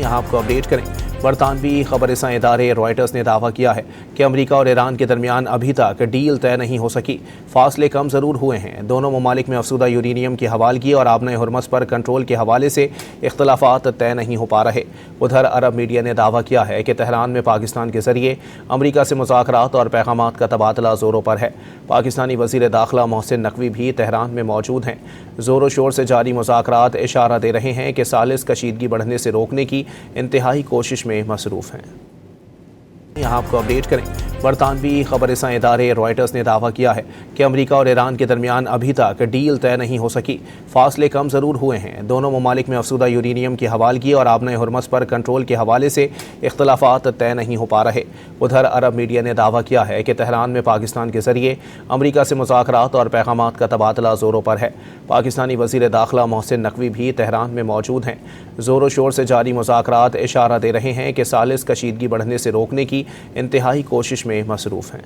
यहाँ आपको अपडेट करें। बरतानवी खबरसां इदारे रॉयटर्स ने दावा किया है कि अमेरिका और ईरान के दरमियान अभी तक डील तय नहीं हो सकी। फासले कम ज़रूर हुए हैं। दोनों ममालिक में अफसुदा यूरेनियम की हवालगी और आबनाए हुर्मस पर कंट्रोल के हवाले से इख्तलाफात तय नहीं हो पा रहे। उधर अरब मीडिया ने दावा किया है कि तेहरान में पाकिस्तान के जरिए अमेरिका से मुज़ाकरात और पैगामात का तबादला ज़ोरों पर है। पाकिस्तानी वज़ीर दाखिला मोहसिन नकवी भी तेहरान में मौजूद हैं। ज़ोरों शोर से जारी मुज़ाकरात इशारा दे रहे हैं कि सालिस कशीदगी बढ़ने से रोकने की इंतहाई कोशिश में मसरूफ़ हैं। यहाँ आपको अपडेट करें। बरतानवी खबरसां इदारे रॉयटर्स ने दावा किया है कि अमेरिका और ईरान के दरमियान अभी तक डील तय नहीं हो सकी। फासले कम ज़रूर हुए हैं। दोनों ममालिक में अफसुदा यूरेनियम की हवालगी और आबनाए हुर्मस पर कंट्रोल के हवाले से इख्तलाफात तय नहीं हो पा रहे। उधर अरब मीडिया ने दावा किया है कि तेहरान में पाकिस्तान के जरिए अमेरिका से मुज़ाकरात और पैगामात का तबादला ज़ोरों पर है। पाकिस्तानी वज़ीर दाखिला मोहसिन नकवी भी तेहरान में मौजूद हैं। ज़ोरों शोर से जारी मुज़ाकरात इशारा दे रहे हैं कि सालिस कशीदगी बढ़ने से रोकने की इंतहाई कोशिश में मसरूफ़ हैं।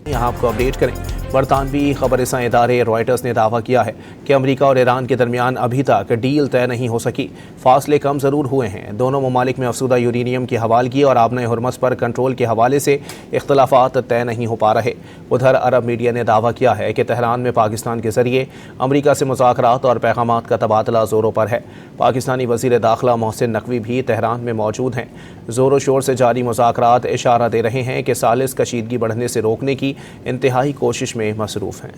यहाँ आपको अपडेट करें। बरतानवी खबरसां इदारे रॉयटर्स ने दावा किया है कि अमेरिका और ईरान के दरमियान अभी तक डील तय नहीं हो सकी। फासले कम ज़रूर हुए हैं। दोनों ममालिक में अफसुदा यूरेनियम की हवालगी और आबनाए हुर्मस पर कंट्रोल के हवाले से इख्तलाफात तय नहीं हो पा रहे। उधर अरब मीडिया ने दावा किया है कि तेहरान में पाकिस्तान के जरिए अमेरिका से मुज़ाकरात और पैगामात का तबादला ज़ोरों पर है। पाकिस्तानी वज़ीर दाखिला मोहसिन नकवी भी तेहरान में मौजूद हैं। ज़ोरों शोर से जारी मुज़ाकरात इशारा दे रहे हैं कि सालिस कशीदगी बढ़ने से रोकने की इंतहाई कोशिश में मसरूफ़ हैं।